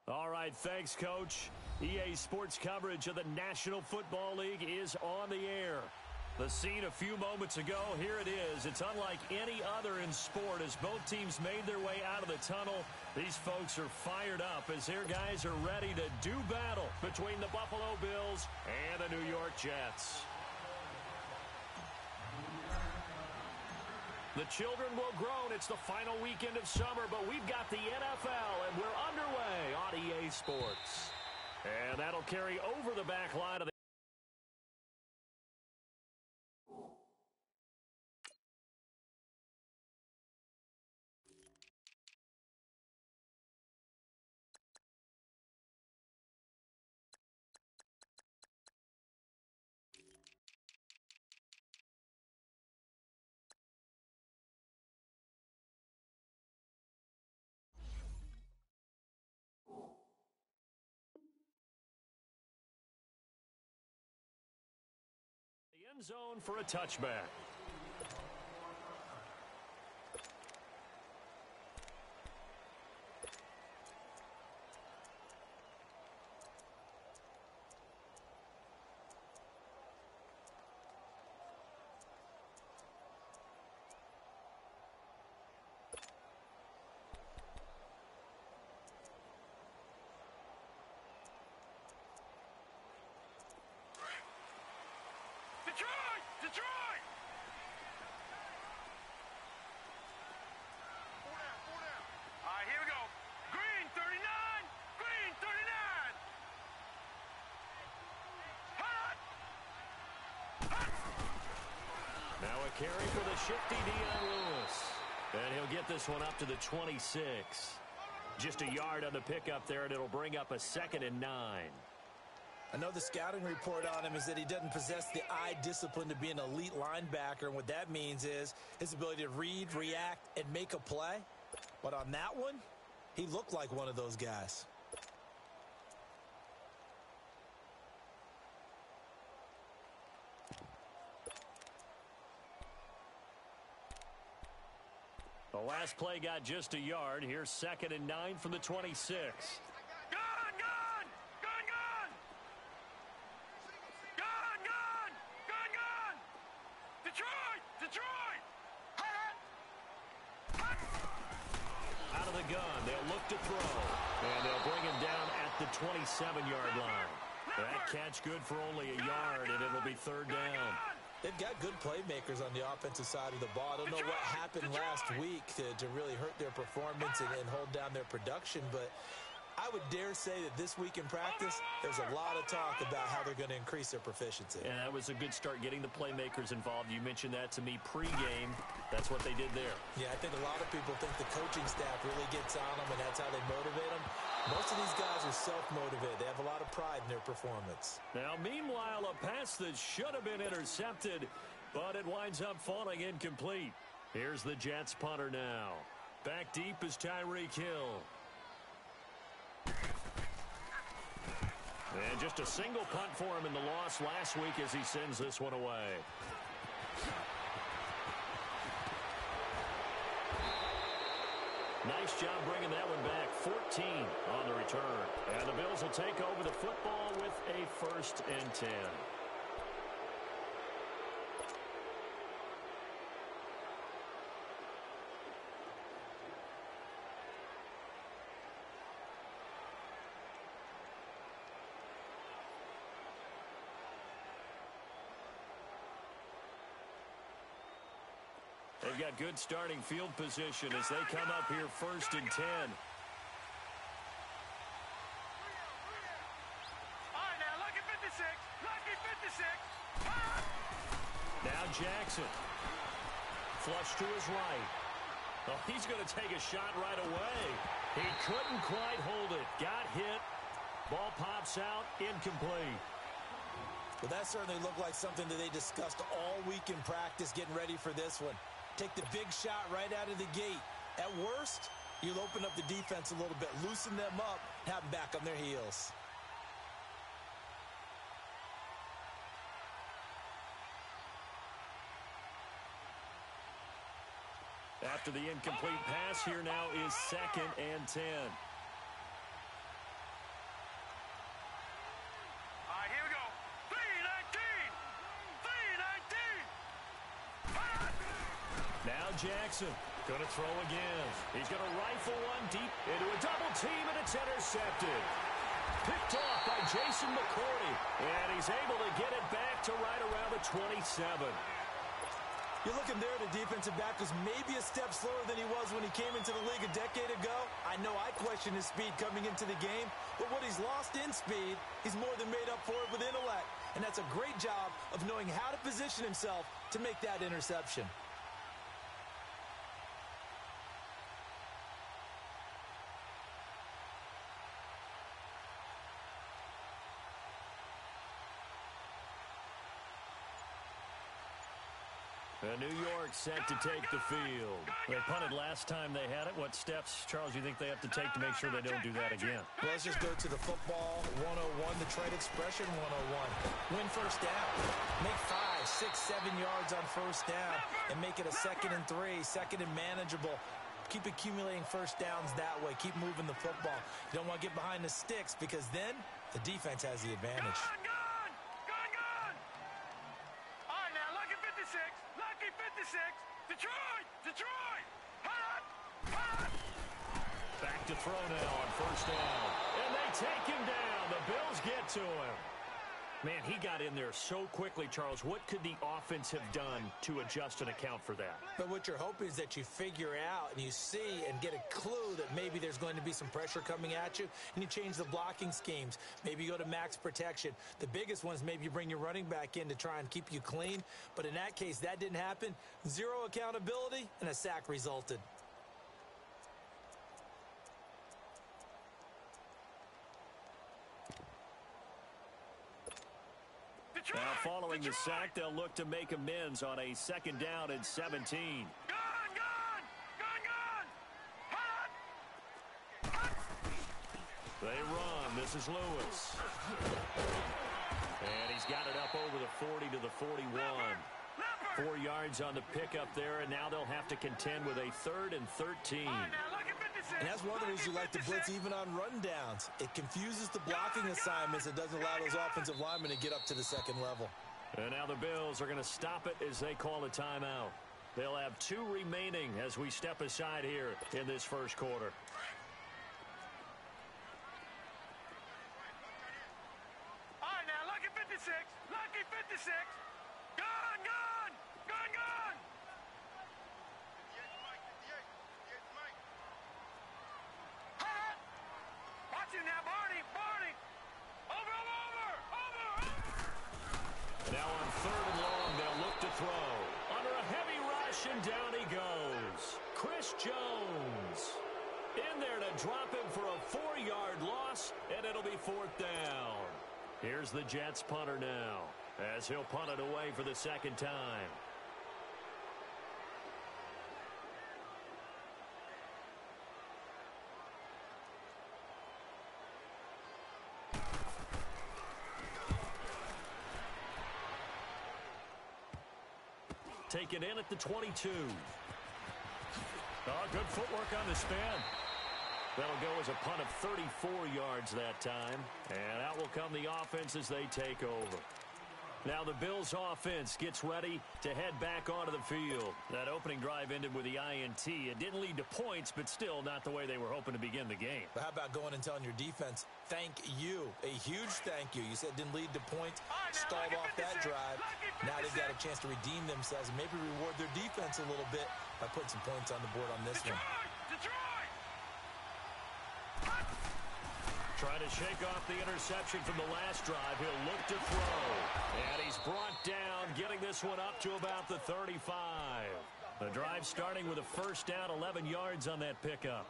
All right, thanks, Coach. EA Sports coverage of the National Football League is on the air. The scene a few moments ago, here it is. It's unlike any other in sport as both teams made their way out of the tunnel. These folks are fired up as their guys are ready to do battle between the Buffalo Bills and the New York Jets. The children will groan. It's the final weekend of summer, but we've got the NFL, and we're underway on EA Sports. And that'll carry over the back line of the end zone for a touchback. Detroit! Four down. All right, here we go. Green 39! Green 39! Hot! Now a carry for the shifty Dion Lewis. And he'll get this one up to the 26. Just a yard on the pickup there, and it'll bring up a 2nd and 9. I know the scouting report on him is that he doesn't possess the eye discipline to be an elite linebacker, and what that means is his ability to read, react, and make a play. But on that one, he looked like one of those guys. The last play got just a yard. Here's 2nd and 9 from the 26. Detroit! Out of the gun, they'll look to throw. And they'll bring him down at the 27-yard line. That catch good for only a yard, and it'll be 3rd down. They've got good playmakers on the offensive side of the ball. I don't know what happened last week to really hurt their performance and hold down their production, but I would dare say that this week in practice, there's a lot of talk about how they're going to increase their proficiency. And that was a good start, getting the playmakers involved. You mentioned that to me pregame. That's what they did there. Yeah, I think a lot of people think the coaching staff really gets on them, and that's how they motivate them. Most of these guys are self-motivated. They have a lot of pride in their performance. Now, meanwhile, a pass that should have been intercepted, but it winds up falling incomplete. Here's the Jets punter now. Back deep is Tyreek Hill. And just a single punt for him in the loss last week as he sends this one away. Nice job bringing that one back. 14 on the return. And the Bills will take over the football with a 1st and 10. They've got good starting field position as they come up here 1st and 10. All right, now, lucky 56. Lucky 56. Now Jackson. Flush to his right. Oh, he's going to take a shot right away. He couldn't quite hold it. Got hit. Ball pops out. Incomplete. Well, that certainly looked like something that they discussed all week in practice getting ready for this one. Take the big shot right out of the gate. At worst, you'll open up the defense a little bit, loosen them up, have them back on their heels. After the incomplete pass, here now is 2nd and 10. Now Jackson going to throw again. He's going to rifle one deep into a double team, and it's intercepted. Picked off by Jason McCourty, and he's able to get it back to right around the 27. You're looking there, the defensive back was maybe a step slower than he was when he came into the league a decade ago. I know I questioned his speed coming into the game, but what he's lost in speed, he's more than made up for it with intellect. And that's a great job of knowing how to position himself to make that interception. New York set to take the field. They punted last time they had it. What steps, Charles, do you think they have to take to make sure they don't do that again? Well, let's just go to the football 101, the trade expression 101. Win first down. Make 5, 6, 7 yards on first down and make it a 2nd and 3, 2nd and manageable. Keep accumulating first downs that way. Keep moving the football. You don't want to get behind the sticks because then the defense has the advantage. Detroit! Hot! Back to throw now on first down. And they take him down. The Bills get to him. Man, he got in there so quickly, Charles. What could the offense have done to adjust and account for that? But what you're hoping is that you figure out and you see and get a clue that maybe there's going to be some pressure coming at you, and you change the blocking schemes. Maybe you go to max protection. The biggest one is maybe you bring your running back in to try and keep you clean. But in that case, that didn't happen. 0 accountability, and a sack resulted. Now, following the sack, they'll look to make amends on a 2nd down and 17. Gone! Hot! They run. This is Lewis. And he's got it up over the 40 to the 41. 4 yards on the pickup there, and now they'll have to contend with a 3rd and 13. And that's one of the reasons you like to blitz even on rundowns. It confuses the blocking assignments. It doesn't allow those offensive linemen to get up to the 2nd level. And now the Bills are going to stop it as they call a timeout. They'll have 2 remaining as we step aside here in this first quarter. All right, now, lucky 56. Lucky 56. Gone! Now, Barney! Over! Now on 3rd and long, they'll look to throw. Under a heavy rush, and down he goes. Chris Jones in there to drop him for a 4-yard loss, and it'll be 4th down. Here's the Jets punter now, as he'll punt it away for the 2nd time. Taken in at the 22. Good footwork on the spin. That'll go as a punt of 34 yards that time. And out will come the offense as they take over. Now the Bills offense gets ready to head back onto the field. That opening drive ended with the INT. It didn't lead to points, but still not the way they were hoping to begin the game. But how about going and telling your defense, thank you, a huge thank you. You said it didn't lead to points, stalled off that drive. Now they've got a chance to redeem themselves and maybe reward their defense a little bit by putting some points on the board on this one. Trying to shake off the interception from the last drive. He'll look to throw. And he's brought down, getting this one up to about the 35. The drive starting with a first down, 11 yards on that pickup.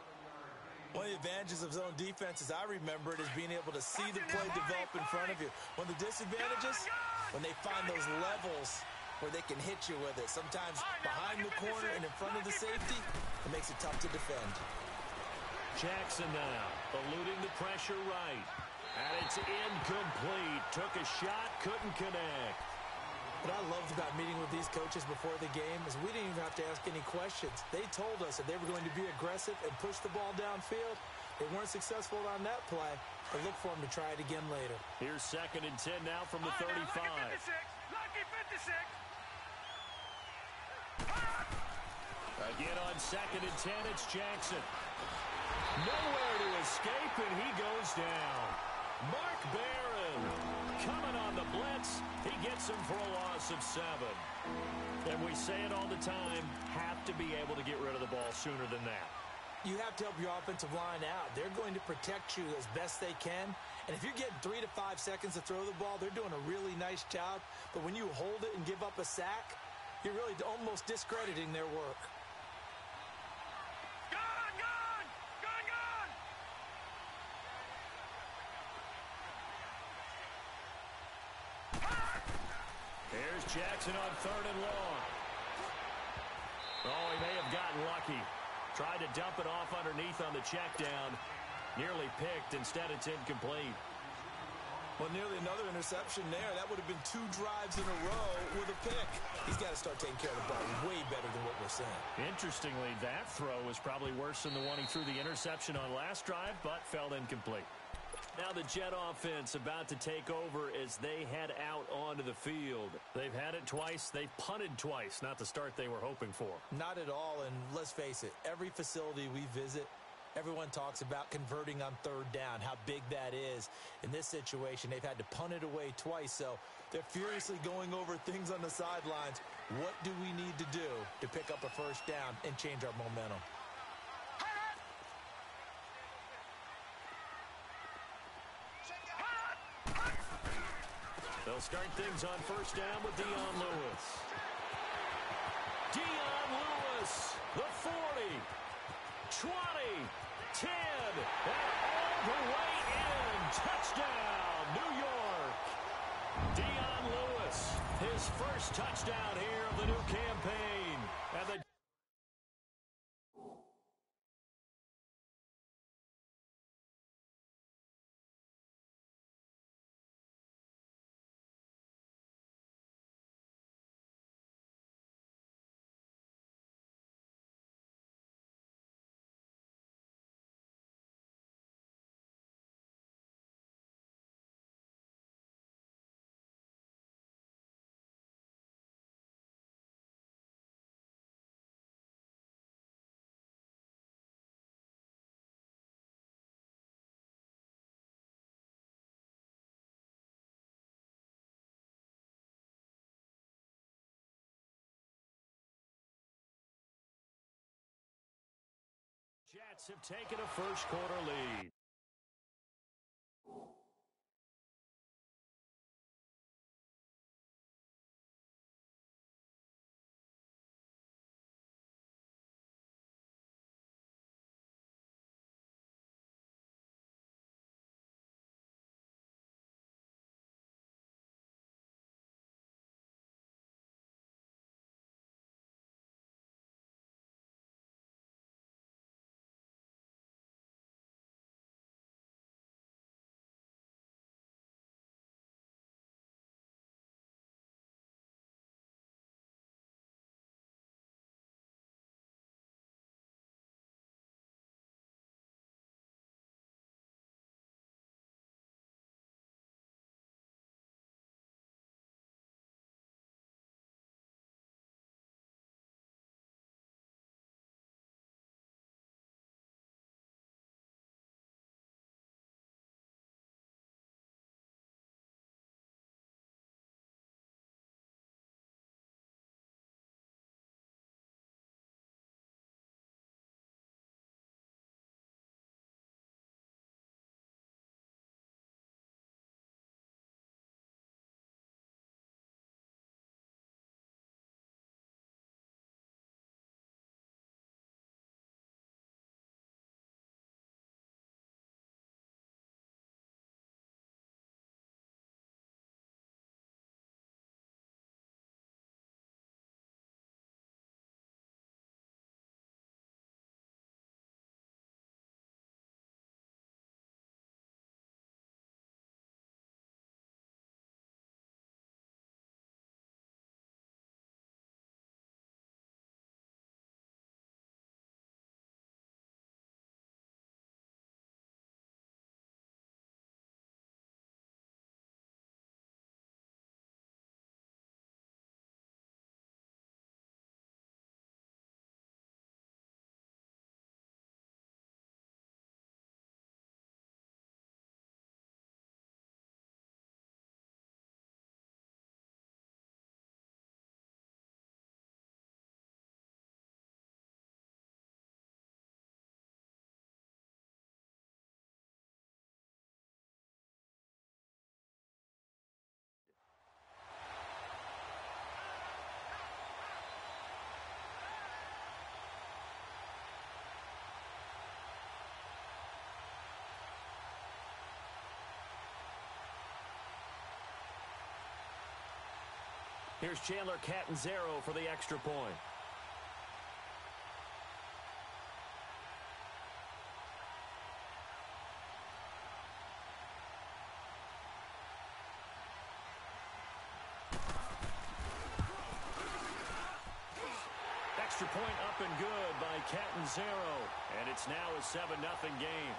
One of the advantages of zone defense, as I remember it, is being able to see the play develop in front of you. One of the disadvantages, when they find those levels where they can hit you with it. Sometimes behind the corner and in front of the safety, it makes it tough to defend. Jackson now, eluding the pressure right. And it's incomplete. Took a shot, couldn't connect. What I loved about meeting with these coaches before the game is we didn't even have to ask any questions. They told us that they were going to be aggressive and push the ball downfield. They weren't successful on that play, but look for them to try it again later. Here's 2nd and 10 now from the 35. Lucky 56. Again on 2nd and 10, it's Jackson. Nowhere to escape, and he goes down. Mark Barron coming on the blitz. He gets him for a loss of 7. And we say it all the time, have to be able to get rid of the ball sooner than that. You have to help your offensive line out. They're going to protect you as best they can. And if you're getting 3 to 5 seconds to throw the ball, they're doing a really nice job. But when you hold it and give up a sack, you're really almost discrediting their work. Here's Jackson on 3rd and long. Oh, he may have gotten lucky. Tried to dump it off underneath on the check down. Nearly picked. Instead, it's incomplete. Well, nearly another interception there. That would have been 2 drives in a row with a pick. He's got to start taking care of the ball way better than what we're seeing. Interestingly, that throw was probably worse than the one he threw the interception on last drive, but fell incomplete. Now the Jet offense about to take over as they head out onto the field. They've had it twice. They've punted twice. Not the start they were hoping for. Not at all, and let's face it, every facility we visit, everyone talks about converting on 3rd down, how big that is. In this situation, they've had to punt it away twice, so they're furiously going over things on the sidelines. What do we need to do to pick up a 1st down and change our momentum? They'll start things on 1st down with Dion Lewis. Dion Lewis, the 40, 20, 10, and all the way in. Touchdown, New York. Dion Lewis, his 1st touchdown here of the new campaign. And the Jets have taken a 1st quarter lead. Here's Chandler Catanzaro for the extra point. Extra point up and good by Catanzaro. And it's now a 7-0 game.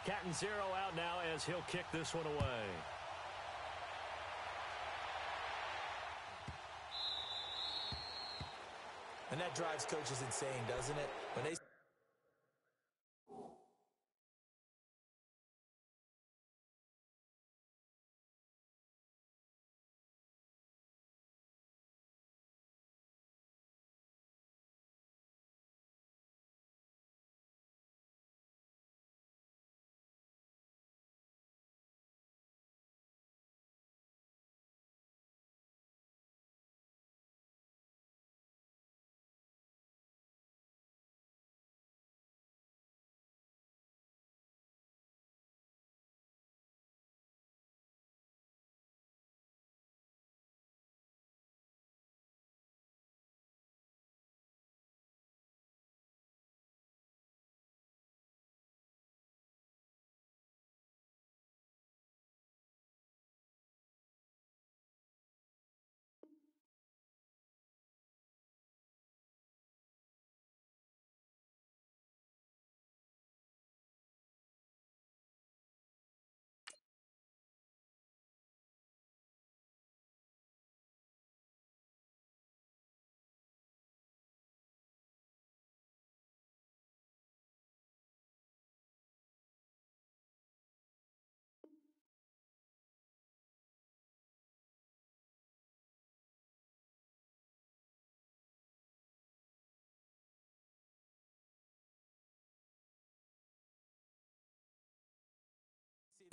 Catanzaro out now as he'll kick this one away. And that drives coaches insane, doesn't it? When they see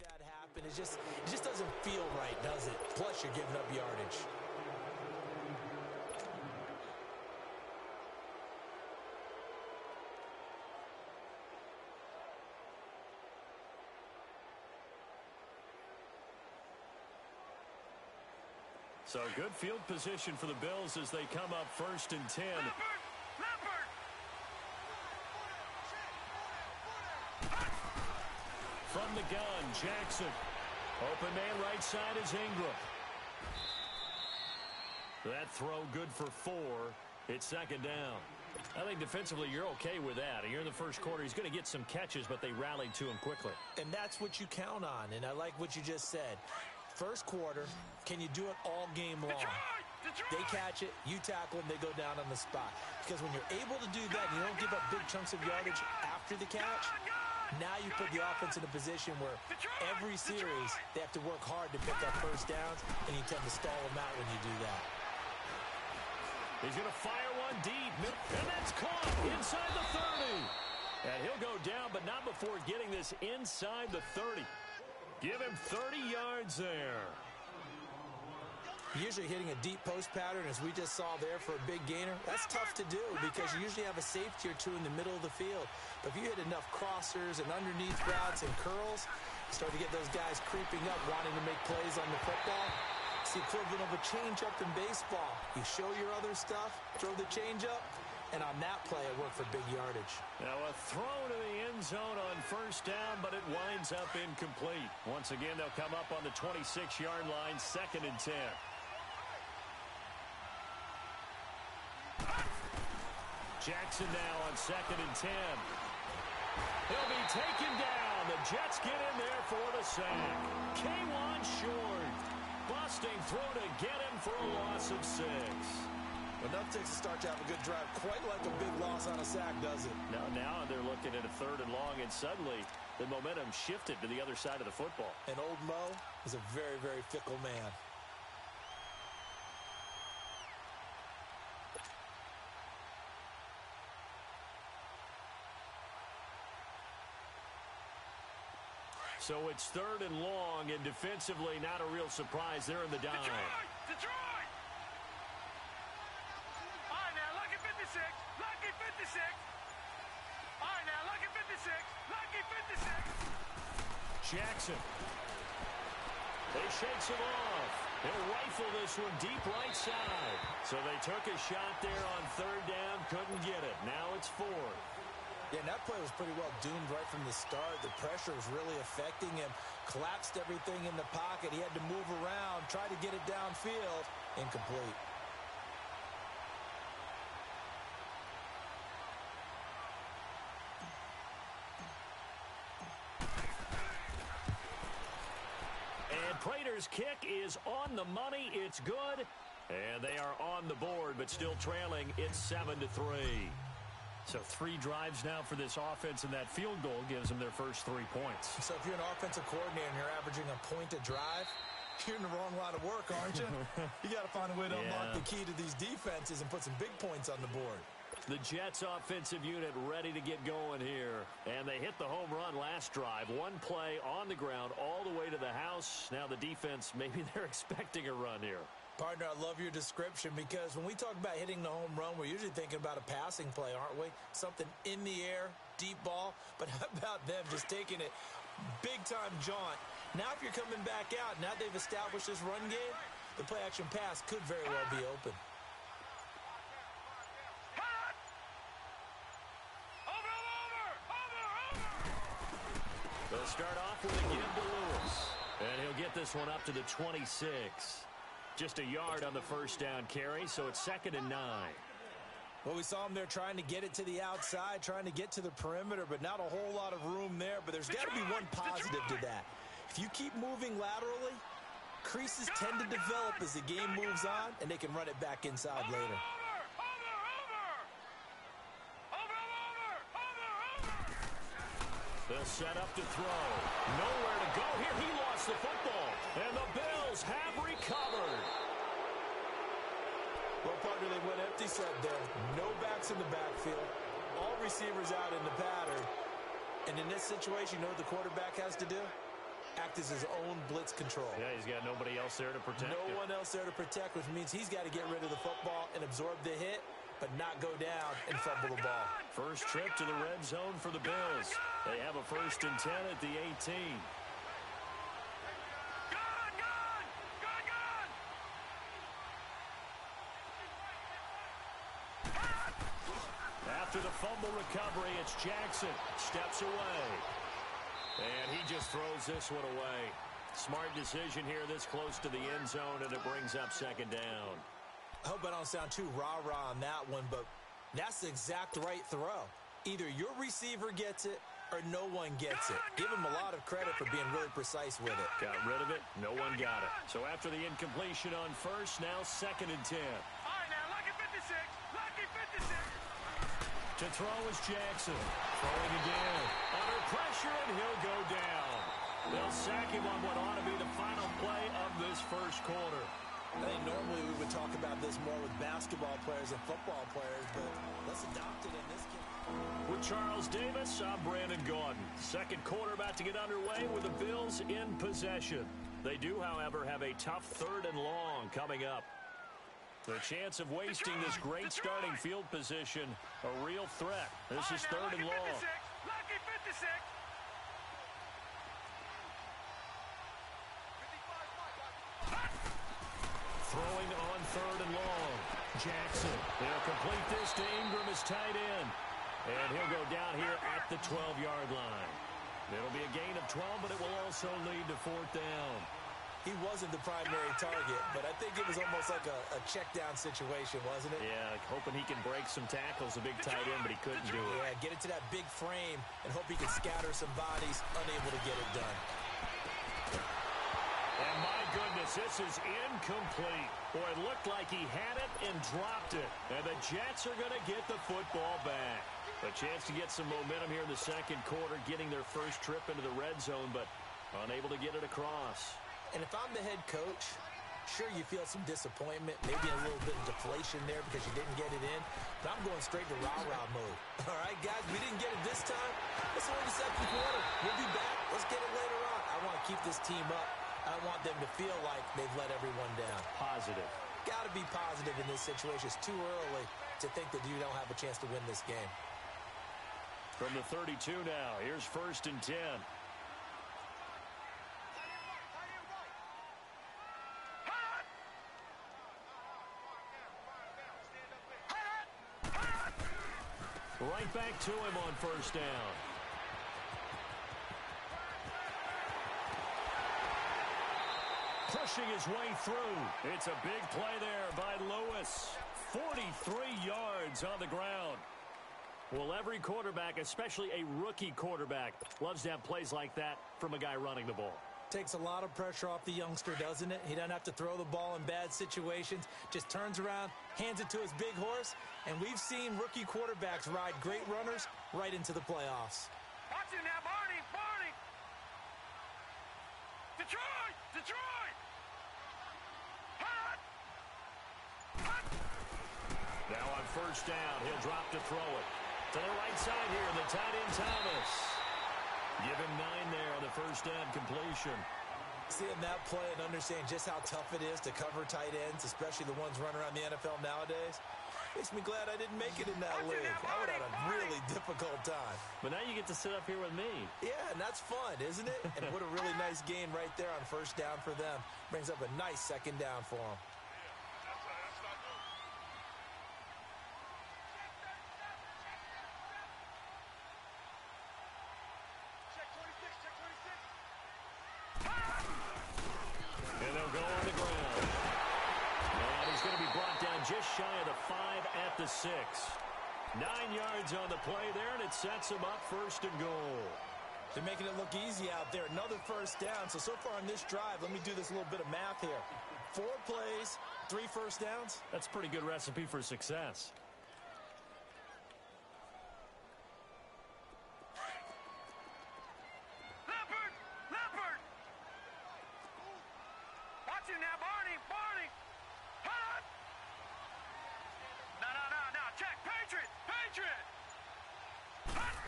that happen, it just doesn't feel right, does it? Plus, you're giving up yardage. So good field position for the Bills as they come up 1st and 10. From the gun, Jackson. Open man right side is Ingram. That throw good for 4. It's 2nd down. I think defensively you're okay with that. Here in the first quarter, he's going to get some catches, but they rallied to him quickly. And that's what you count on, and I like what you just said. First quarter, can you do it all game long? They catch it, you tackle them, they go down on the spot. Because when you're able to do that, and you don't give up big chunks of yardage after the catch, now you put the offense in a position where every series they have to work hard to pick up first downs, and you tend to stall them out when you do that. He's going to fire one deep, and that's caught inside the 30. And he'll go down, but not before getting this inside the 30. Give him 30 yards there. Usually hitting a deep post pattern, as we just saw there for a big gainer, that's tough to do because you usually have a safety or two in the middle of the field. But if you hit enough crossers and underneath routes and curls, you start to get those guys creeping up, wanting to make plays on the football. It's the equivalent of a change-up in baseball. You show your other stuff, throw the change-up, and on that play, it worked for big yardage. Now a throw to the end zone on first down, but it winds up incomplete. Once again, they'll come up on the 26-yard line, 2nd and 10. Jackson now on 2nd and 10. He'll be taken down. The Jets get in there for the sack. K'Wan Short, busting throw to get him for a loss of 6. Enough takes to start to have a good drive. Quite like a big loss on a sack, does it? Now they're looking at a 3rd and long, and suddenly the momentum shifted to the other side of the football. And old Mo is a very, very fickle man. So it's 3rd and long, and defensively not a real surprise. They're in the dime. Detroit! All right, now, lucky 56. Lucky 56. All right, now, lucky 56. Lucky 56. Jackson. They shakes him off. He'll rifle this one deep right side. So they took a shot there on 3rd down, couldn't get it. Now it's 4th. Yeah, and that play was pretty well doomed right from the start. The pressure was really affecting him. Collapsed everything in the pocket. He had to move around, try to get it downfield. Incomplete. And Prater's kick is on the money. It's good. And they are on the board, but still trailing. It's 7-3. So 3 drives now for this offense, and that field goal gives them their first 3 points. So if you're an offensive coordinator and you're averaging a point a drive, you're in the wrong line of work, aren't you? You got to find a way to unlock the key to these defenses and put some big points on the board. The Jets offensive unit ready to get going here. And they hit the home run last drive. 1 play on the ground all the way to the house. Now the defense, maybe they're expecting a run here. Partner, I love your description because when we talk about hitting the home run, we're usually thinking about a passing play, aren't we? Something in the air, deep ball. But how about them just taking it big-time jaunt? Now if you're coming back out, now they've established this run game, the play-action pass could very well be open. They'll start off with a give to Lewis. And he'll get this one up to the 26. Just a yard on the first down carry, so it's 2nd and 9. Well, we saw him there trying to get it to the outside, trying to get to the perimeter, but not a whole lot of room there. But there's got to be one positive to that. If you keep moving laterally, creases tend to develop as the game moves on, and they can run it back inside later. They'll set up to throw. Nowhere to go here. He lost the football. And the Bills have recovered. Well, partner, they went empty set there. No backs in the backfield. All receivers out in the pattern. And in this situation, you know what the quarterback has to do? Act as his own blitz control. Yeah, he's got nobody else there to protect him. No one else there to protect, which means he's got to get rid of the football and absorb the hit, but not go down and fumble the ball. First trip to the red zone for the Bills. They have a 1st and 10 at the 18. After the fumble recovery, it's Jackson. Steps away. And he just throws this one away. Smart decision here this close to the end zone, and it brings up 2nd down. I hope I don't sound too rah-rah on that one, but that's the exact right throw. Either your receiver gets it or no one gets it. Give him a lot of credit for being really precise with it. Got rid of it. No one got it. So after the incompletion on first, now 2nd and 10. All right, now, lucky 56. Lucky 56. To throw is Jackson. Throwing again. Under pressure, and he'll go down. They'll sack him on what ought to be the final play of this first quarter. I think normally we would talk about this more with basketball players and football players, but let's adopt it in this case. With Charles Davis, I'm Brandon Gaudin. Second quarter about to get underway with the Bills in possession. They do, however, have a tough 3rd and long coming up. The chance of wasting this great starting field position, a real threat. This is 3rd and long. Lucky 56. Throwing on 3rd and long. Jackson. He'll complete this to Ingram as tight end. And he'll go down here at the 12-yard line. It'll be a gain of 12, but it will also lead to fourth down. He wasn't the primary target, but I think it was almost like a check-down situation, wasn't it? Yeah, hoping he can break some tackles, a big tight end, but he couldn't do it. Yeah, get it to that big frame and hope he can scatter some bodies, unable to get it done. And my goodness, this is incomplete. Boy, it looked like he had it and dropped it. And the Jets are going to get the football back. A chance to get some momentum here in the second quarter, getting their first trip into the red zone, but unable to get it across. And if I'm the head coach, sure you feel some disappointment, maybe a little bit of deflation there because you didn't get it in, but I'm going straight to rah-rah mode. All right, guys, we didn't get it this time. Let's win the second quarter. We'll be back. Let's get it later on. I want to keep this team up. I want them to feel like they've let everyone down. Positive. Got to be positive in this situation. It's too early to think that you don't have a chance to win this game. From the 32 now, here's 1st and 10. Right back to him on 1st down. Pushing his way through. It's a big play there by Lewis. 43 yards on the ground. Well, every quarterback, especially a rookie quarterback, loves to have plays like that from a guy running the ball. Takes a lot of pressure off the youngster, doesn't it? He doesn't have to throw the ball in bad situations. Just turns around, hands it to his big horse, and we've seen rookie quarterbacks ride great runners right into the playoffs. Watch it now, Barney! Barney! Detroit! Detroit! Hot! Hot! Now on 1st down, he'll drop to throw it. To the right side here, the tight end Thomas. Give him 9 there on the 1st down completion. Seeing that play and understanding just how tough it is to cover tight ends, especially the ones running around the NFL nowadays, makes me glad I didn't make it in that league. I would have had a really difficult time. But now you get to sit up here with me. Yeah, and that's fun, isn't it? And what a really nice gain right there on 1st down for them. Brings up a nice 2nd down for them. Just shy of the 5 at the 6. 9 yards on the play there, and it sets him up 1st and goal. They're making it look easy out there. Another 1st down. So far on this drive, let me do this little bit of math here. 4 plays, 3 1st downs. That's a pretty good recipe for success. Leopard! Leopard! Watch it now, Barney! Barney! Hot! No. Check. Patriot! Patriot! Hot!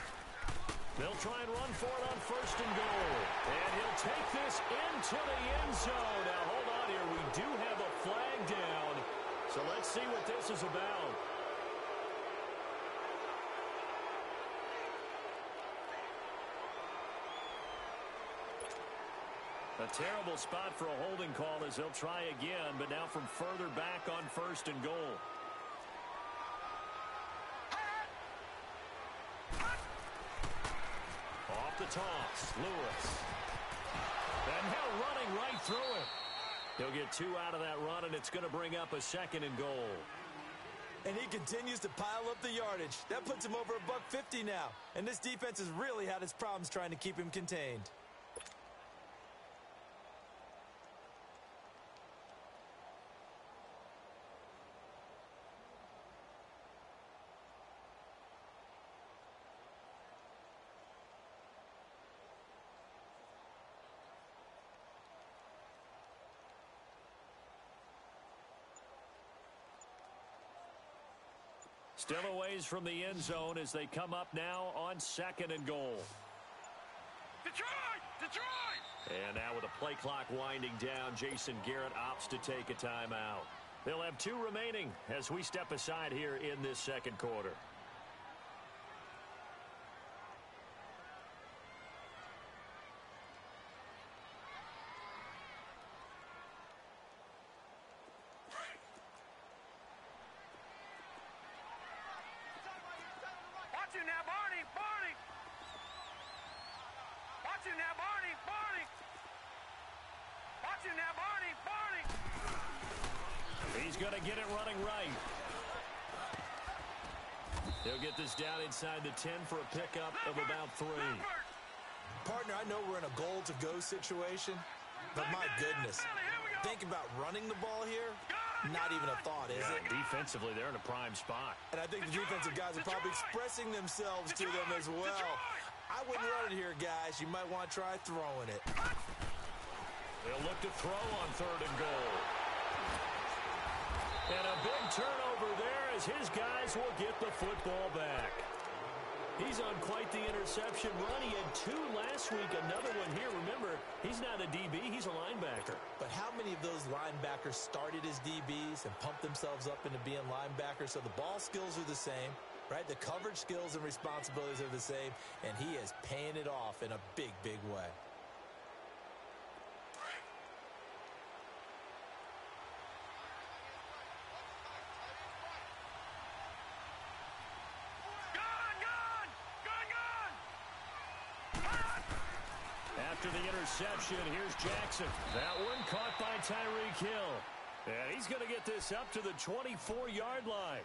They'll try and run for it on 1st and goal. And he'll take this into the end zone. Now, hold on here. We do have a flag down. So let's see what this is about. A terrible spot for a holding call as they'll try again, but now from further back on 1st and goal. Off the toss, Lewis. And now running right through it. He'll get 2 out of that run, and it's going to bring up a 2nd and goal. And he continues to pile up the yardage. That puts him over $150 now. And this defense has really had its problems trying to keep him contained. Still a ways from the end zone as they come up now on 2nd and goal. Detroit! Detroit! And now with the play clock winding down, Jason Garrett opts to take a timeout. They'll have 2 remaining as we step aside here in this second quarter. Watch him now, Barney. Barney. Watch him now, Barney. Barney. He's going to get it running right. He'll get this down inside the 10 for a pickup of about 3. Partner, I know we're in a goal-to-go situation, but my goodness, think about running the ball here. Not even a thought, is it? Defensively, they're in a prime spot. And I think the defensive guys are probably expressing themselves to them as well. I wouldn't run it here, guys. You might want to try throwing it. They'll look to throw on 3rd and goal. And a big turnover there as his guys will get the football back. He's on quite the interception run. He had 2 last week, another one here. Remember, he's not a DB, he's a linebacker. But how many of those linebackers started as DBs and pumped themselves up into being linebackers? So the ball skills are the same, right? The coverage skills and responsibilities are the same, and he is paying it off in a big, big way. After the interception, here's Jackson. That one caught by Tyreek Hill. And he's going to get this up to the 24-yard line.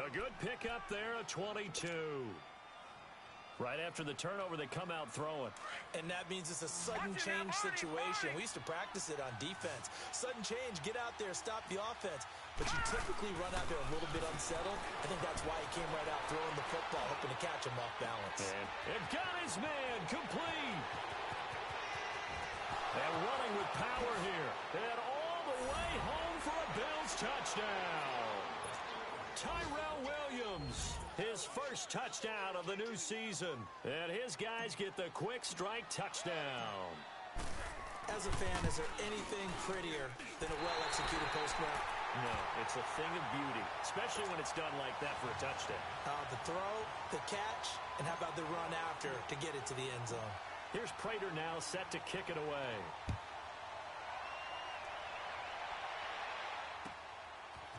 A good pickup there, a 22. Right after the turnover, they come out throwing. And that means it's a sudden change situation. We used to practice it on defense. Sudden change, get out there, stop the offense. But you typically run out there a little bit unsettled. I think that's why he came right out throwing the football, hoping to catch him off balance. And it got his man complete. And running with power here. And all the way home for a Bills touchdown. Tyrell Williams, his first touchdown of the new season. And his guys get the quick strike touchdown. As a fan, is there anything prettier than a well-executed post route? No, it's a thing of beauty, especially when it's done like that for a touchdown. The throw, the catch, and how about the run after to get it to the end zone? Here's Prater now set to kick it away.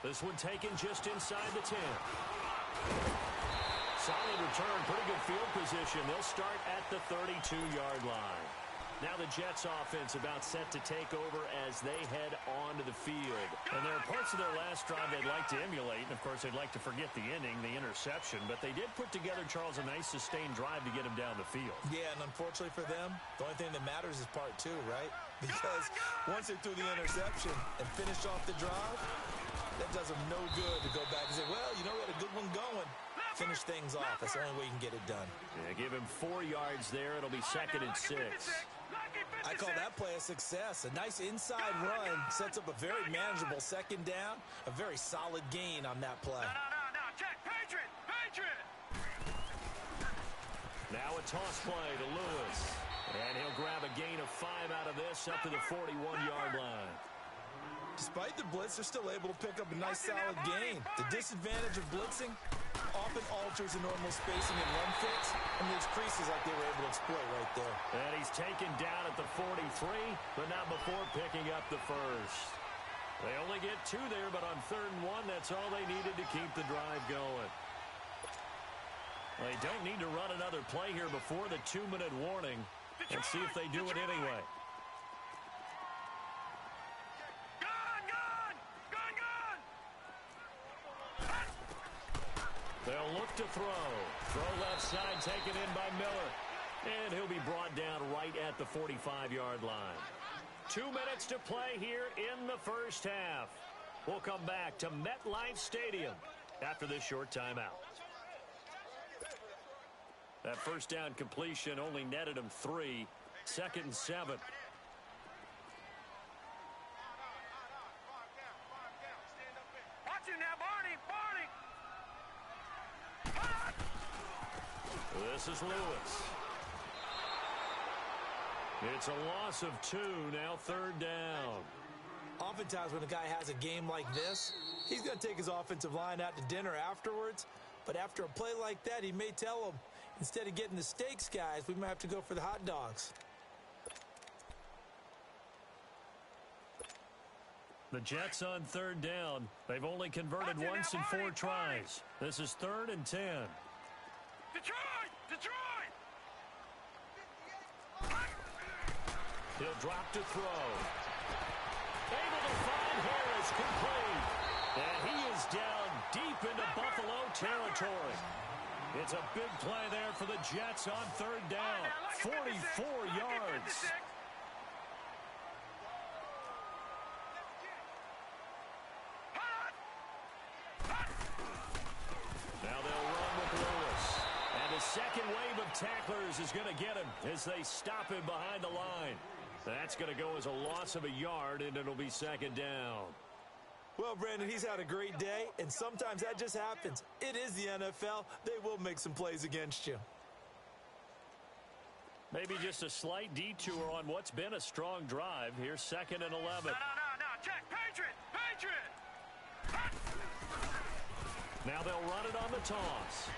This one taken just inside the 10. Solid return, pretty good field position. They'll start at the 32-yard line. Now the Jets offense about set to take over as they head onto the field. And there are parts of their last drive they'd like to emulate. And, of course, they'd like to forget the inning, the interception. But they did put together, Charles, a nice sustained drive to get him down the field. Yeah, and unfortunately for them, the only thing that matters is part 2, right? Because once they threw the interception and finished off the drive, that does them no good to go back and say, well, you know, we had a good one going. Finish things off. That's the only way you can get it done. Yeah, give him 4 yards there. It'll be 2nd and 6. I call that play a success. A nice inside run sets up a very manageable 2nd down. A very solid gain on that play. No. Check. Patriot. Patriot. Now a toss play to Lewis. And he'll grab a gain of 5 out of this up to the 41-yard line. Despite the blitz, they're still able to pick up a nice solid gain. The disadvantage of blitzing often alters the normal spacing and run fits, and there's creases like they were able to exploit right there. And he's taken down at the 43, but not before picking up the first. They only get 2 there, but on 3rd and 1, that's all they needed to keep the drive going. They don't need to run another play here before the 2-minute warning. Let's see if they do it anyway. They'll look to throw. Throw left side taken in by Miller. And he'll be brought down right at the 45-yard line. 2 minutes to play here in the first half. We'll come back to MetLife Stadium after this short timeout. That first down completion only netted him 3. 2nd and 7. Watch him now, Barney. This is Lewis. It's a loss of 2, now 3rd down. Oftentimes when a guy has a game like this, he's going to take his offensive line out to dinner afterwards. But after a play like that, he may tell them, instead of getting the steaks, guys, we might have to go for the hot dogs. The Jets on 3rd down. They've only converted once in 4 tries. This is 3rd and 10. Detroit! He'll drop to throw. Able to find Harris, complete. And he is down deep into Buffalo territory. It's a big play there for the Jets on third down. 44 yards. Now they'll run with Lewis. And the second wave of tacklers is going to get him as they stop him behind the line. That's going to go as a loss of a yard, and it'll be second down. Well, Brandon, he's had a great day, and sometimes that just happens. It is the NFL. They will make some plays against you. Maybe just a slight detour on what's been a strong drive. Here's 2nd and 11. No. Check. Patriot. Now they'll run it on the toss.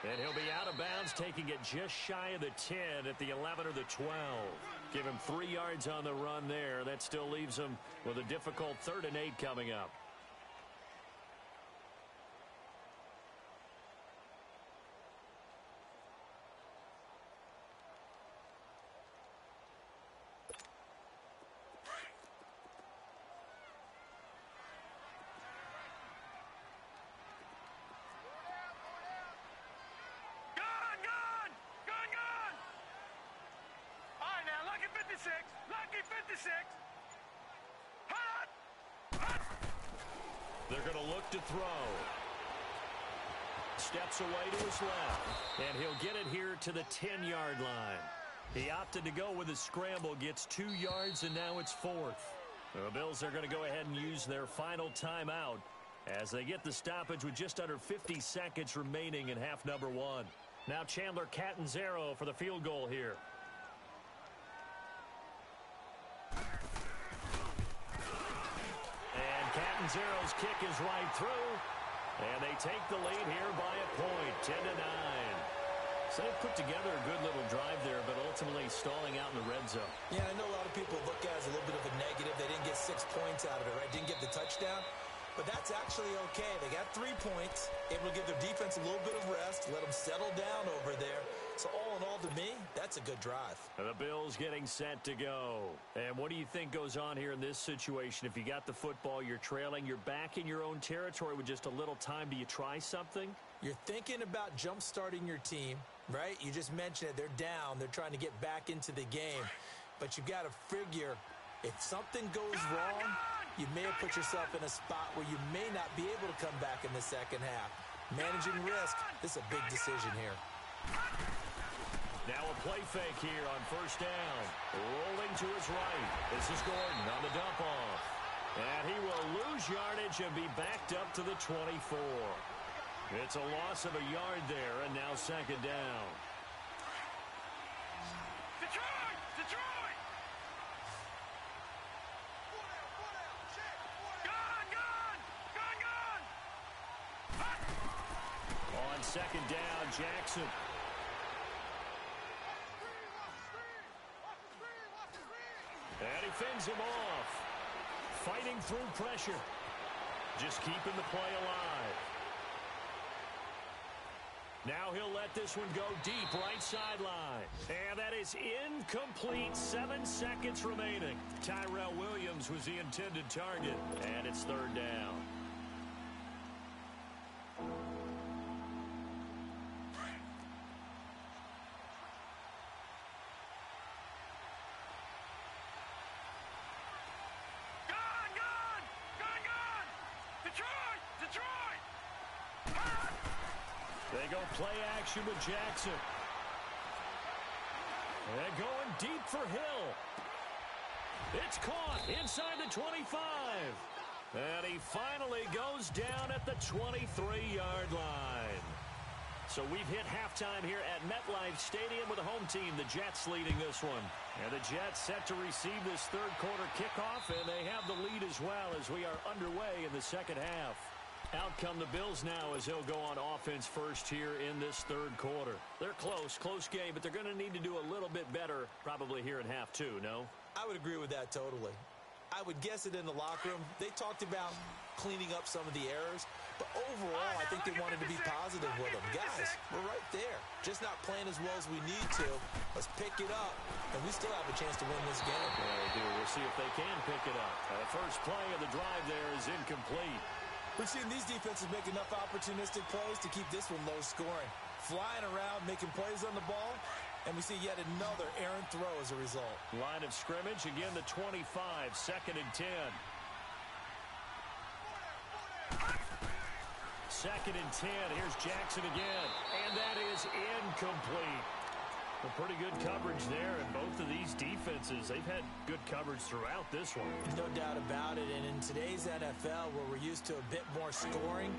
And he'll be out of bounds, taking it just shy of the 10 at the 11 or the 12. Give him 3 yards on the run there. That still leaves him with a difficult 3rd and 8 coming up. Lucky 56. They're going to look to throw. Steps away to his left. And he'll get it here to the 10-yard line. He opted to go with a scramble, gets 2 yards, and now it's 4th. The Bills are going to go ahead and use their final timeout as they get the stoppage with just under 50 seconds remaining in half number 1. Now Chandler Catanzaro for the field goal here. Catanzaro's kick is right through, and they take the lead here by a point, 10-9. So they've put together a good little drive there, but ultimately stalling out in the red zone. Yeah, I know a lot of people look at it as a little bit of a negative. They didn't get 6 points out of it, right? Didn't get the touchdown. But that's actually okay. They got 3 points, able to give their defense a little bit of rest, let them settle down over there. So all in all, to me, that's a good drive. And the Bills getting set to go. And what do you think goes on here in this situation? If you got the football, you're trailing, you're back in your own territory with just a little time. Do you try something? You're thinking about jump-starting your team, right? You just mentioned it. They're down. They're trying to get back into the game. But you've got to figure if something goes wrong, you may have put yourself in a spot where you may not be able to come back in the second half. Managing risk, this is a big decision here. Now a play fake here on first down. Rolling to his right. This is Gordon on the dump off. And he will lose yardage and be backed up to the 24. It's a loss of a yard there, and now second down. Detroit! Gone! On second down, Jackson. And he fends him off. Fighting through pressure. Just keeping the play alive. Now he'll let this one go deep right sideline. And that is incomplete. 7 seconds remaining. Tyrell Williams was the intended target. And it's third down. They go play action with Jackson. And going deep for Hill. It's caught inside the 25. And he finally goes down at the 23-yard line. So we've hit halftime here at MetLife Stadium with the home team, the Jets, leading this one. And the Jets set to receive this third quarter kickoff, and they have the lead as well as we are underway in the second half. Out come the Bills now as they'll go on offense first here in this third quarter. They're close game, but they're going to need to do a little bit better probably here in half two, no? I would agree with that totally. I would guess it in the locker room. They talked about cleaning up some of the errors. But overall, I think they wanted to be positive with them. Guys, we're right there. Just not playing as well as we need to. Let's pick it up, and we still have a chance to win this game. Yeah, we do. We'll see if they can pick it up. The first play of the drive there is incomplete. We've seen these defenses make enough opportunistic plays to keep this one low scoring. Flying around, making plays on the ball, and we see yet another errant throw as a result. Line of scrimmage, again the 25, 2nd and 10. 2nd and 10. Here's Jackson again. And that is incomplete. Well, pretty good coverage there. And both of these defenses, they've had good coverage throughout this one. No doubt about it. And in today's NFL, where we're used to a bit more scoring,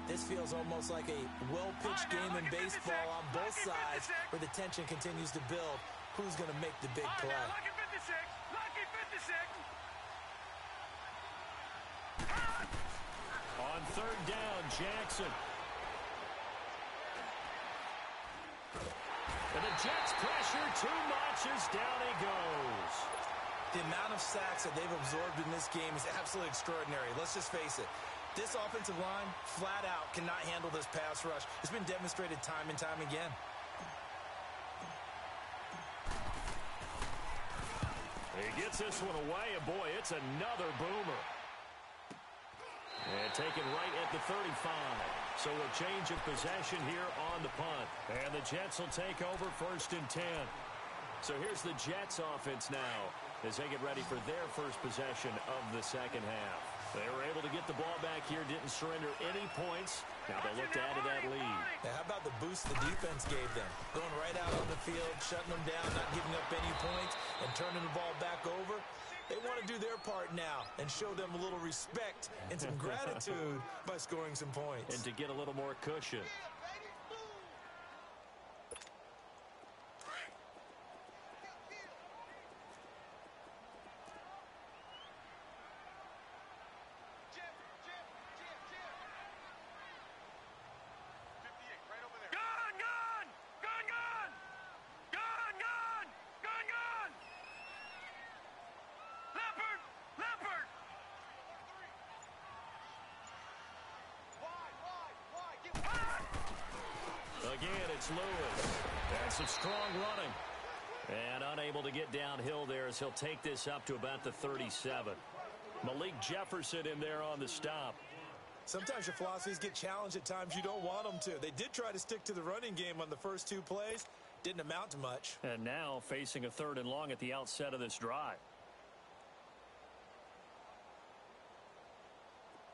this feels almost like a well-pitched game in baseball on both sides where the tension continues to build. Who's going to make the big play? Lucky 56. Lucky 56. On 3rd down, Jackson. And the Jets pressure too much as down he goes. The amount of sacks that they've absorbed in this game is absolutely extraordinary. Let's just face it. This offensive line, flat out, cannot handle this pass rush. It's been demonstrated time and time again. He gets this one away, and boy, it's another boomer. And taken right at the 35. So a change of possession here on the punt. And the Jets will take over 1st and 10. So here's the Jets offense now as they get ready for their first possession of the second half. They were able to get the ball back here, didn't surrender any points. Now they'll look to add to that lead. Now, how about the boost the defense gave them? Going right out on the field, shutting them down, not giving up any points, and turning the ball back over. They want to do their part now and show them a little respect and some gratitude by scoring some points. And to get a little more cushion. Again, it's Lewis. That's some strong running. And unable to get downhill there as he'll take this up to about the 37. Malik Jefferson in there on the stop. Sometimes your philosophies get challenged at times you don't want them to. They did try to stick to the running game on the first 2 plays. Didn't amount to much. And now facing a 3rd and long at the outset of this drive.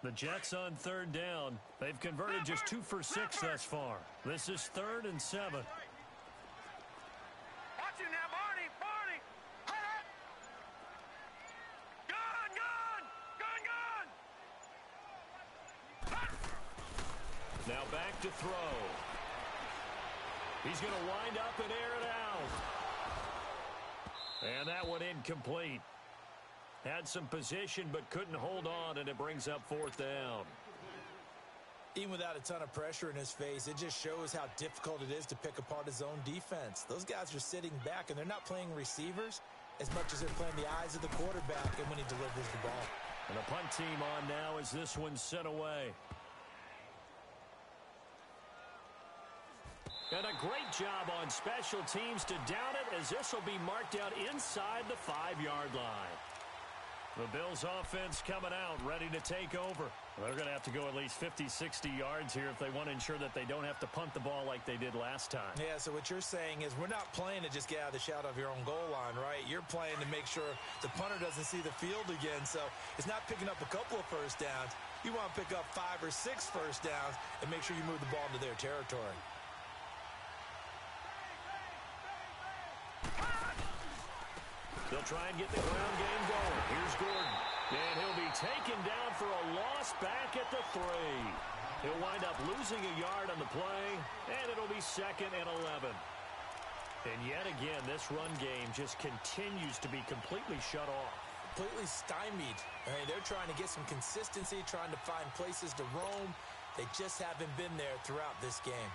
The Jets on 3rd down. They've converted just 2 for 6 thus far. This is 3rd and 7. Watch him now, Barney. Barney. Gun, gun. Gun, gun. Now back to throw. He's going to wind up and air it out. And that one incomplete. Had some position but couldn't hold on, and it brings up 4th down. Even without a ton of pressure in his face, it just shows how difficult it is to pick apart his own defense. Those guys are sitting back, and they're not playing receivers as much as they're playing the eyes of the quarterback and when he delivers the ball. And the punt team on now as this one's sent away. And a great job on special teams to down it, as this will be marked out inside the 5-yard line. The Bills offense coming out, ready to take over. They're going to have to go at least 50, 60 yards here if they want to ensure that they don't have to punt the ball like they did last time. Yeah, so what you're saying is we're not playing to just get out of the shot of your own goal line, right? You're playing to make sure the punter doesn't see the field again. So it's not picking up a couple of first downs. You want to pick up 5 or 6 first downs and make sure you move the ball into their territory. They'll try and get the ground game going. Here's Gordon. And he'll be taken down for a loss back at the 3. He'll wind up losing a yard on the play, and it'll be 2nd and 11. And yet again, this run game just continues to be completely shut off. Completely stymied. I mean, they're trying to get some consistency, trying to find places to roam. They just haven't been there throughout this game.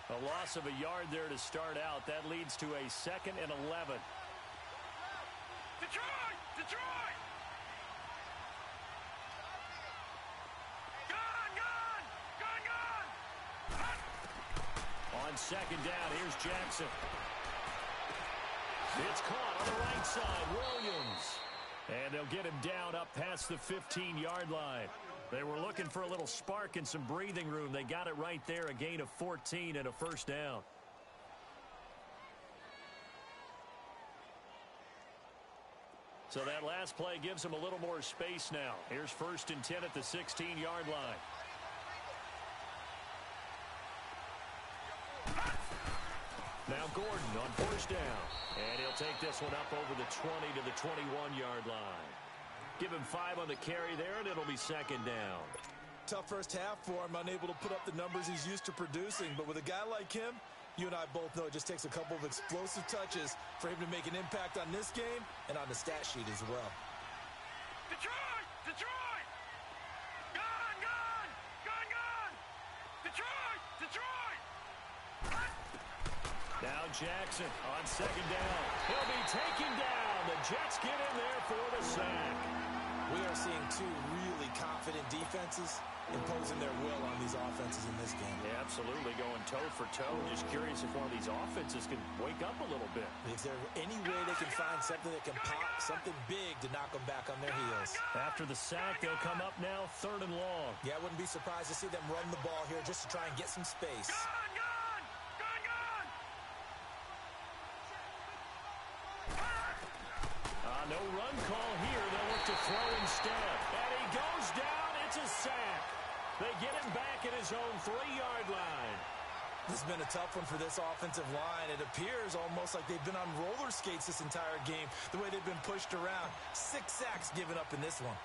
A lot loss of a yard there to start out. That leads to a 2nd and 11. Detroit! Detroit! Gun! On 2nd down, here's Jackson. It's caught on the right side. Williams. And they'll get him down up past the 15-yard line. They were looking for a little spark and some breathing room. They got it right there, a gain of 14 and a first down. So that last play gives him a little more space now. Here's 1st and 10 at the 16-yard line. Now Gordon on 1st down. And he'll take this one up over the 20 to the 21-yard line. Give him 5 on the carry there, and it'll be 2nd down. Tough first half for him, unable to put up the numbers he's used to producing. But with a guy like him, you and I both know it just takes a couple of explosive touches for him to make an impact on this game and on the stat sheet as well. Detroit! Detroit! Gun! Detroit! Detroit! Now Jackson on 2nd down. He'll be taken down. The Jets get in there for the sack. We are seeing 2 really confident defenses imposing their will on these offenses in this game. Yeah, absolutely, going toe for toe. Just curious if one of these offenses can wake up a little bit. If there's any way they can find something that can pop, something big to knock them back on their heels. After the sack, they'll come up now 3rd and long. Yeah, I wouldn't be surprised to see them run the ball here just to try and get some space. No run call here. They'll look to throw instead. And he goes down. It's a sack. They get him back at his own 3-yard line. This has been a tough one for this offensive line. It appears almost like they've been on roller skates this entire game, the way they've been pushed around. 6 sacks given up in this one.